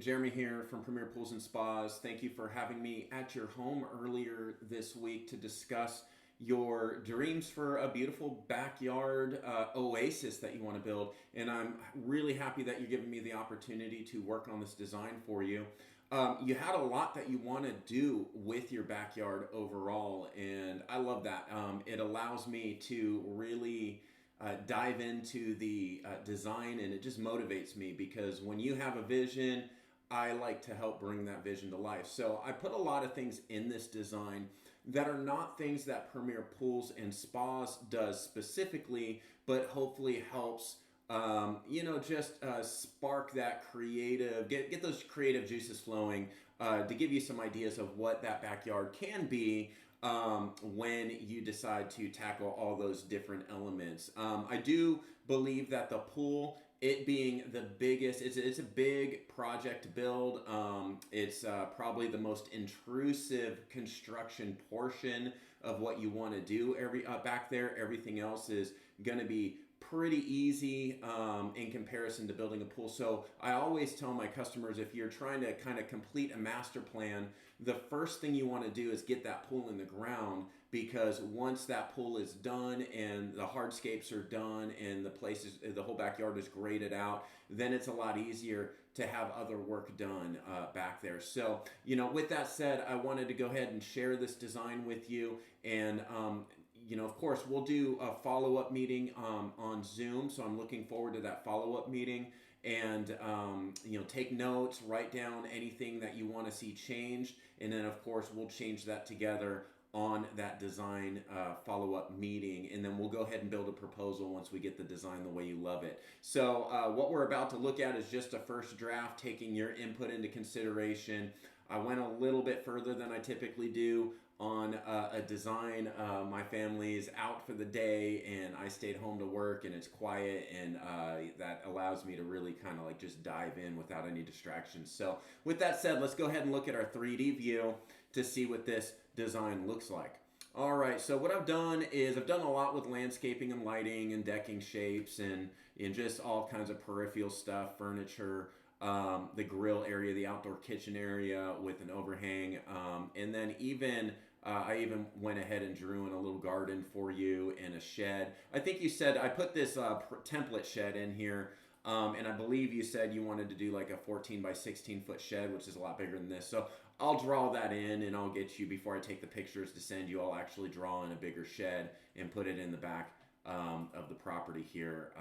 Jeremy here from Premier Pools and Spas. Thank you for having me at your home earlier this week to discuss your dreams for a beautiful backyard oasis that you want to build. And I'm really happy that you're giving me the opportunity to work on this design for you. You had a lot that you want to do with your backyard overall, and I love that. It allows me to really dive into the design, and it just motivates me because when you have a vision, I like to help bring that vision to life. So I put a lot of things in this design that are not things that Premier Pools and Spas does specifically, but hopefully helps just spark that creative, get those creative juices flowing to give you some ideas of what that backyard can be when you decide to tackle all those different elements. I do believe that the pool, it being the biggest, it's a big project to build. It's probably the most intrusive construction portion of what you want to do back there. Everything else is going to be pretty easy in comparison to building a pool. So I always tell my customers, if you're trying to kind of complete a master plan, the first thing you want to do is get that pool in the ground, because once that pool is done and the hardscapes are done and the whole backyard is graded out, then it's a lot easier to have other work done back there. So, with that said, I wanted to go ahead and share this design with you. And of course, we'll do a follow-up meeting on Zoom. So I'm looking forward to that follow-up meeting. And take notes, write down anything that you want to see changed, and then of course we'll change that together on that design follow-up meeting, and then we'll go ahead and build a proposal once we get the design the way you love it. So what we're about to look at is just a first draft, taking your input into consideration. I went a little bit further than I typically do on a design. My family's out for the day and I stayed home to work, and it's quiet, and that allows me to really kind of like just dive in without any distractions. So with that said, let's go ahead and look at our 3D view to see what this design looks like. All right, so what I've done is I've done a lot with landscaping and lighting and decking shapes and just all kinds of peripheral stuff, furniture, the grill area, the outdoor kitchen area with an overhang, and then I even went ahead and drew in a little garden for you and a shed. I think you said I put this template shed in here, and I believe you said you wanted to do like a 14 by 16 foot shed, which is a lot bigger than this. So I'll draw that in, and I'll get you, before I take the pictures to send you, I'll actually draw in a bigger shed and put it in the back of the property here.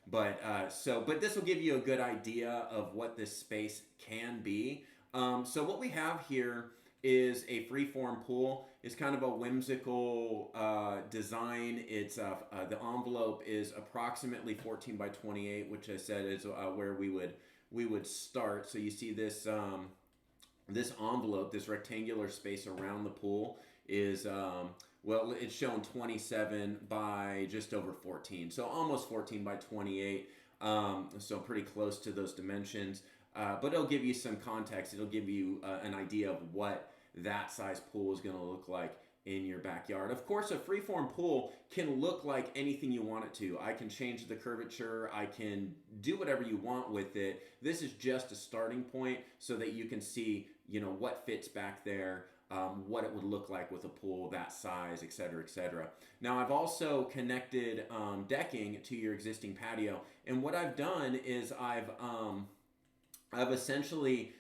But this will give you a good idea of what this space can be. So what we have here is a freeform pool. It's kind of a whimsical design. It's the envelope is approximately 14 by 28, which I said is where we would start. So you see this this envelope, this rectangular space around the pool is it's shown 27 by just over 14, so almost 14 by 28. So pretty close to those dimensions. But it'll give you some context. It'll give you an idea of what that size pool is going to look like in your backyard. Of course, a freeform pool can look like anything you want it to. I can change the curvature. I can do whatever you want with it. This is just a starting point so that you can see, what fits back there, what it would look like with a pool that size, et cetera, et cetera. Now, I've also connected decking to your existing patio. And what I've done is I've essentially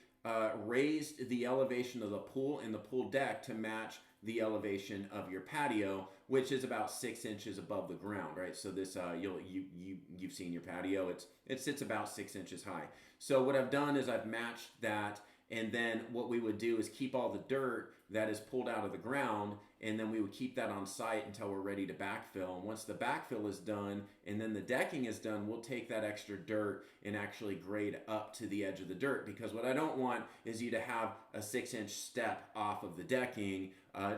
raised the elevation of the pool and the pool deck to match the elevation of your patio, which is about 6 inches above the ground, right? So this you've seen your patio; it sits about 6 inches high. So what I've done is I've matched that, and then what we would do is keep all the dirt that is pulled out of the ground, and then we would keep that on site until we're ready to backfill. And once the backfill is done and then the decking is done, we'll take that extra dirt and actually grade up to the edge of the dirt, because what I don't want is you to have a 6-inch step off of the decking,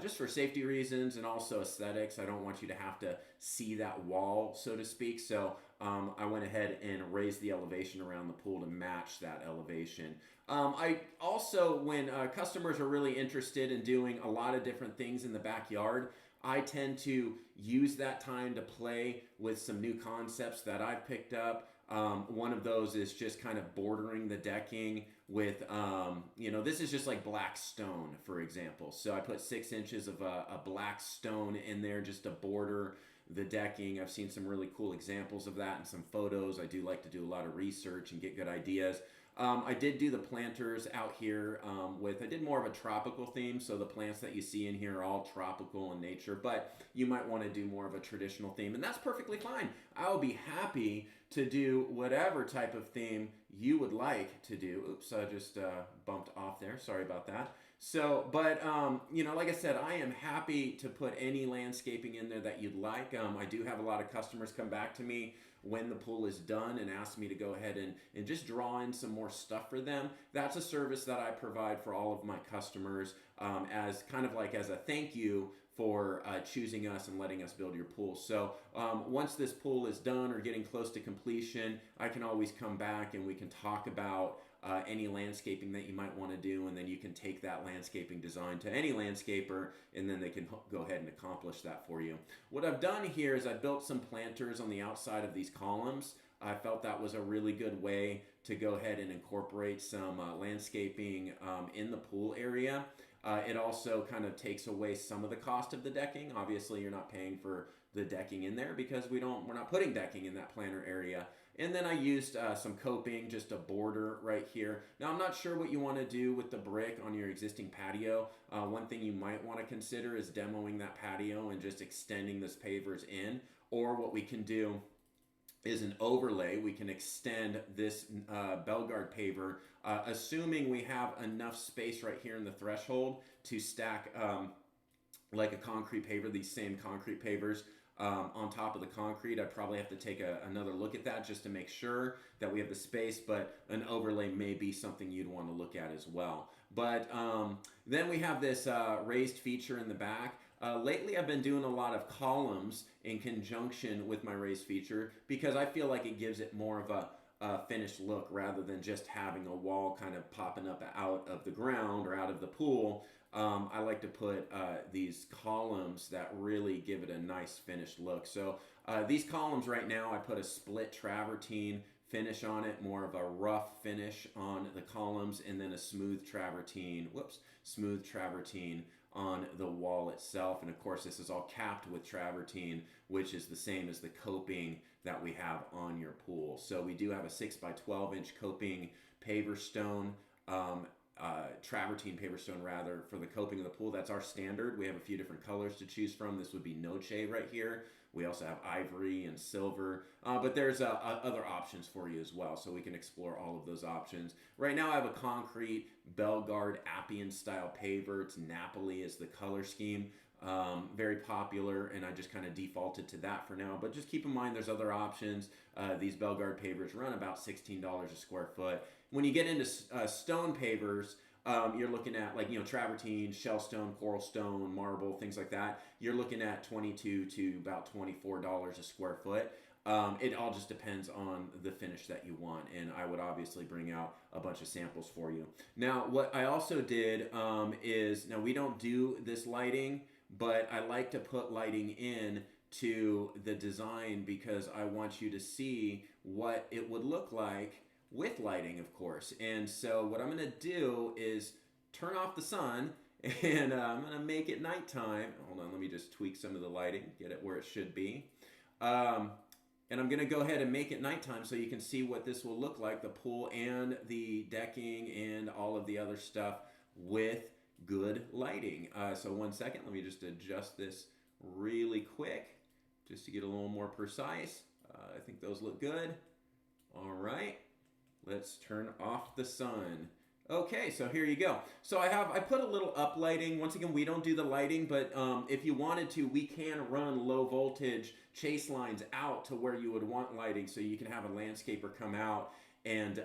just for safety reasons and also aesthetics. I don't want you to have to see that wall, so to speak. So I went ahead and raised the elevation around the pool to match that elevation. I also, when customers are really interested in doing a lot of different things in the backyard, I tend to use that time to play with some new concepts that I've picked up. One of those is just kind of bordering the decking with, this is just like black stone, for example. So I put 6 inches of a black stone in there just to border the decking. I've seen some really cool examples of that and some photos. I do like to do a lot of research and get good ideas. I did do the planters out here I did more of a tropical theme, so the plants that you see in here are all tropical in nature, but you might want to do more of a traditional theme, and that's perfectly fine. I'll be happy to do whatever type of theme you would like to do. Oops, I just bumped off there. Sorry about that. So, but, like I said, I am happy to put any landscaping in there that you'd like. I do have a lot of customers come back to me when the pool is done and ask me to go ahead and just draw in some more stuff for them. That's a service that I provide for all of my customers as kind of like as a thank you for choosing us and letting us build your pool. So once this pool is done or getting close to completion, I can always come back and we can talk about any landscaping that you might want to do, and then you can take that landscaping design to any landscaper, and then they can go ahead and accomplish that for you. What I've done here is I built some planters on the outside of these columns. I felt that was a really good way to go ahead and incorporate some landscaping in the pool area. It also kind of takes away some of the cost of the decking. Obviously, you're not paying for the decking in there because we're not putting decking in that planter area. And then I used some coping, just a border right here. Now, I'm not sure what you want to do with the brick on your existing patio. One thing you might want to consider is demoing that patio and just extending this pavers in. Or what we can do is an overlay. We can extend this Belgard paver, assuming we have enough space right here in the threshold to stack like a concrete paver, these same concrete pavers on top of the concrete. I'd probably have to take another look at that just to make sure that we have the space, but an overlay may be something you'd want to look at as well. But then we have this raised feature in the back. Lately, I've been doing a lot of columns in conjunction with my raised feature because I feel like it gives it more of a finished look rather than just having a wall kind of popping up out of the ground or out of the pool. I like to put these columns that really give it a nice finished look. So these columns right now, I put a split travertine finish on it, more of a rough finish on the columns, and then a smooth travertine on the wall itself. And of course, this is all capped with travertine, which is the same as the coping that we have on your pool. So we do have a 6 by 12 inch coping paver stone, travertine paver stone rather, for the coping of the pool. That's our standard. We have a few different colors to choose from. This would be Noche right here. We also have ivory and silver, but there's other options for you as well, so we can explore all of those options. Right now I have a concrete Belgard Appian style paver. It's Napoli is the color scheme. Very popular, and I just kind of defaulted to that for now, but just keep in mind there's other options. These Belgard pavers run about $16 a square foot. When you get into stone pavers, you're looking at travertine, shellstone, coral stone, marble, things like that. You're looking at $22 to about $24 a square foot. It all just depends on the finish that you want, and I would obviously bring out a bunch of samples for you. Now, what I also did is, now we don't do this lighting, but I like to put lighting in to the design because I want you to see what it would look like with lighting, of course. And so what I'm going to do is turn off the sun, and I'm going to make it nighttime. Hold on, let me just tweak some of the lighting, get it where it should be. And I'm going to go ahead and make it nighttime so you can see what this will look like, the pool and the decking and all of the other stuff with good lighting. So 1 second, let me just adjust this really quick just to get a little more precise. I think those look good. All right. Let's turn off the sun. Okay, so here you go. So I put a little up lighting. Once again, we don't do the lighting, but if you wanted to, we can run low voltage chase lines out to where you would want lighting, so you can have a landscaper come out and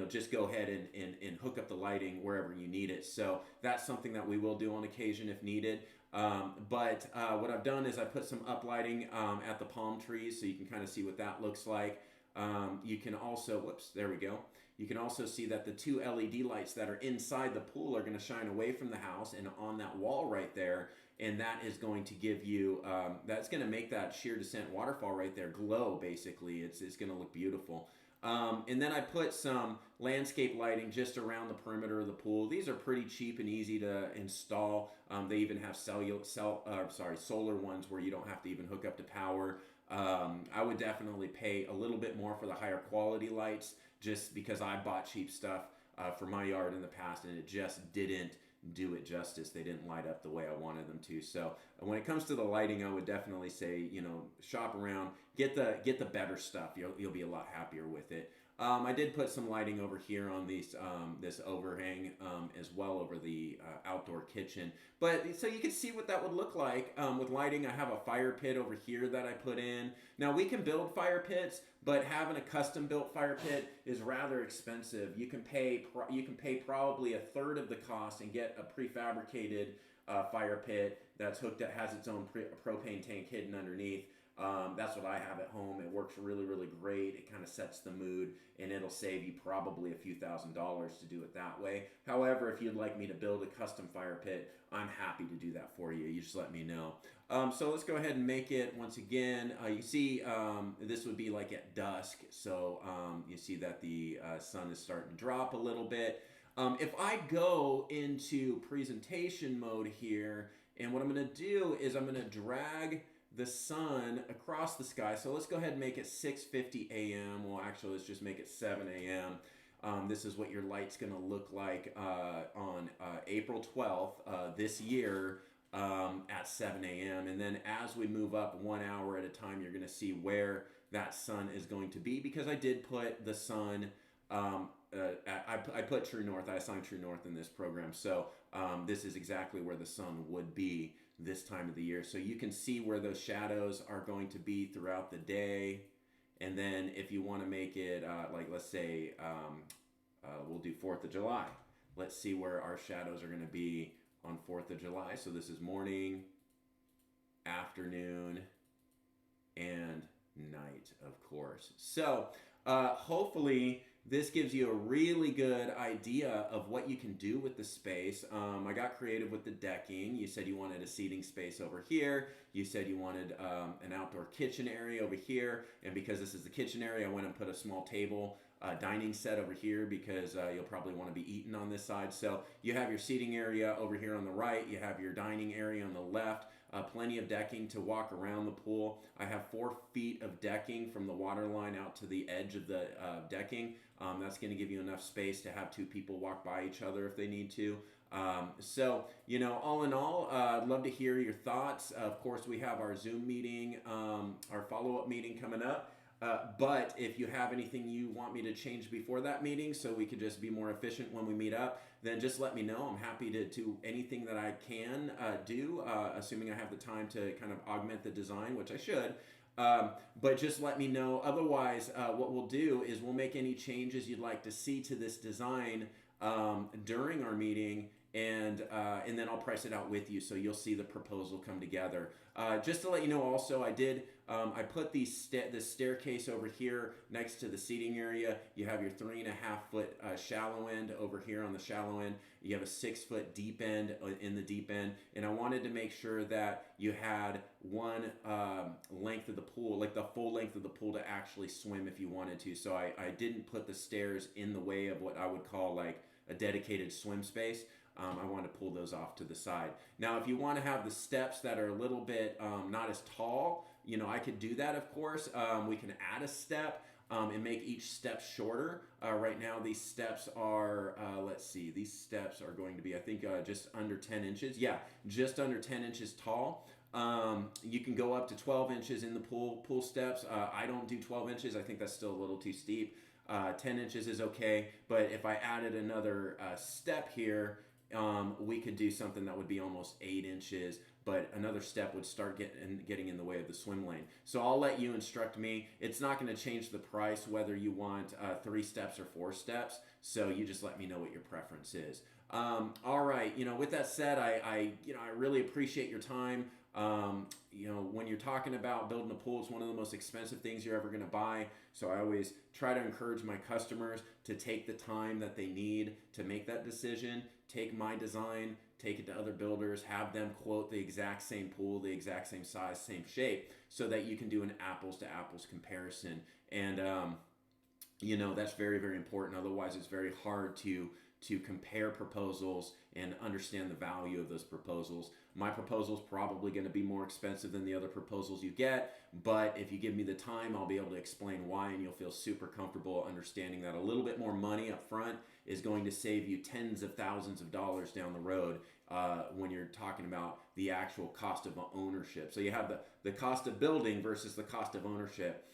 just go ahead and hook up the lighting wherever you need it. So that's something that we will do on occasion if needed. But what I've done is I put some up lighting at the palm trees so you can kind of see what that looks like. You can also, there we go. You can also see that the two LED lights that are inside the pool are going to shine away from the house and on that wall right there. And that is going to give you, that's going to make that sheer descent waterfall right there glow, basically. It's going to look beautiful. And then I put some landscape lighting just around the perimeter of the pool. These are pretty cheap and easy to install. They even have solar ones where you don't have to even hook up to power. I would definitely pay a little bit more for the higher quality lights just because I bought cheap stuff for my yard in the past and it just didn't do it justice. They didn't light up the way I wanted them to. So when it comes to the lighting, I would definitely say, shop around, get the better stuff. You'll be a lot happier with it. I did put some lighting over here on this overhang as well over the outdoor kitchen. But so you can see what that would look like with lighting. I have a fire pit over here that I put in. Now we can build fire pits, but having a custom built fire pit is rather expensive. You can pay probably a third of the cost and get a prefabricated fire pit that's hooked up, has its own propane tank hidden underneath. That's what I have at home. It works really, really great. It kind of sets the mood, and it'll save you probably a few $1,000s to do it that way. However, if you'd like me to build a custom fire pit, I'm happy to do that for you. You just let me know. So let's go ahead and make it once again. You see, this would be like at dusk. So you see that the sun is starting to drop a little bit. If I go into presentation mode here, and what I'm going to do is I'm going to drag the sun across the sky. So let's go ahead and make it 6:50 a.m. Well, actually, let's just make it 7 a.m. This is what your light's going to look like on April 12th this year at 7 a.m. And then as we move up 1 hour at a time, you're going to see where that sun is going to be, because I did put the sun, I put true north. I assigned true north in this program. So this is exactly where the sun would be this time of the year. So you can see where those shadows are going to be throughout the day. And then if you want to make it like, let's say we'll do 4th of July. Let's see where our shadows are going to be on 4th of July. So this is morning, afternoon, and night, of course. So hopefully this gives you a really good idea of what you can do with the space. I got creative with the decking. You said you wanted a seating space over here. You said you wanted an outdoor kitchen area over here. And because this is the kitchen area, I went and put a small table dining set over here, because you'll probably want to be eating on this side. So you have your seating area over here on the right. You have your dining area on the left. Plenty of decking to walk around the pool. I have 4 feet of decking from the water line out to the edge of the decking. That's going to give you enough space to have 2 people walk by each other if they need to. So, all in all, I'd love to hear your thoughts. Of course, we have our Zoom meeting, our follow-up meeting coming up. But if you have anything you want me to change before that meeting so we could just be more efficient when we meet up, then just let me know. I'm happy to do anything that I can do, assuming I have the time to kind of augment the design, which I should. But just let me know. Otherwise, what we'll do is we'll make any changes you'd like to see to this design during our meeting, and then I'll price it out with you, so you'll see the proposal come together. Just to let you know, also, I put this staircase over here next to the seating area. You have your 3.5 foot shallow end over here on the shallow end. You have a 6 foot deep end in the deep end, and I wanted to make sure that you had one length of the pool, like the full length of the pool, to actually swim if you wanted to. So I didn't put the stairs in the way of what I would call like a dedicated swim space. I want to pull those off to the side. Now, if you want to have the steps that are a little bit not as tall, I could do that, of course. We can add a step and make each step shorter. Right now, these steps are, let's see, these steps are going to be, I think, just under 10 inches. Yeah, just under 10 inches tall. You can go up to 12 inches in the pool steps. I don't do 12 inches. I think that's still a little too steep. 10 inches is okay, but if I added another step here, we could do something that would be almost 8 inches, but another step would start getting in the way of the swim lane. So I'll let you instruct me. It's not going to change the price whether you want 3 steps or 4 steps, so you just let me know what your preference is. All right, with that said, I really appreciate your time. When you're talking about building a pool, it's one of the most expensive things you're ever going to buy. So I always try to encourage my customers to take the time that they need to make that decision, take my design, take it to other builders, have them quote the exact same pool, the exact same size, same shape, so that you can do an apples to apples comparison. And That's very, very important. Otherwise, it's very hard to compare proposals and understand the value of those proposals. My proposal is probably going to be more expensive than the other proposals you get, but if you give me the time, I'll be able to explain why, and you'll feel super comfortable understanding that a little bit more money up front is going to save you tens of thousands of dollars down the road, when you're talking about the actual cost of ownership. So you have the cost of building versus the cost of ownership.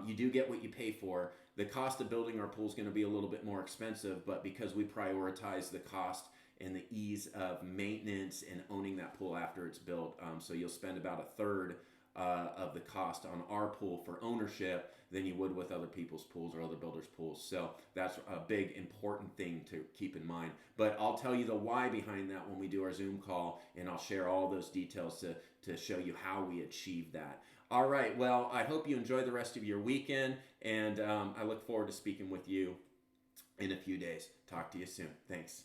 You do get what you pay for. The cost of building our pool is going to be a little bit more expensive, but because we prioritize the cost and the ease of maintenance and owning that pool after it's built, so you'll spend about a third of the cost on our pool for ownership than you would with other people's pools or other builders' pools. So that's a big important thing to keep in mind. But I'll tell you the why behind that when we do our Zoom call, and I'll share all those details to show you how we achieve that. All right. Well, I hope you enjoy the rest of your weekend, and I look forward to speaking with you in a few days. Talk to you soon. Thanks.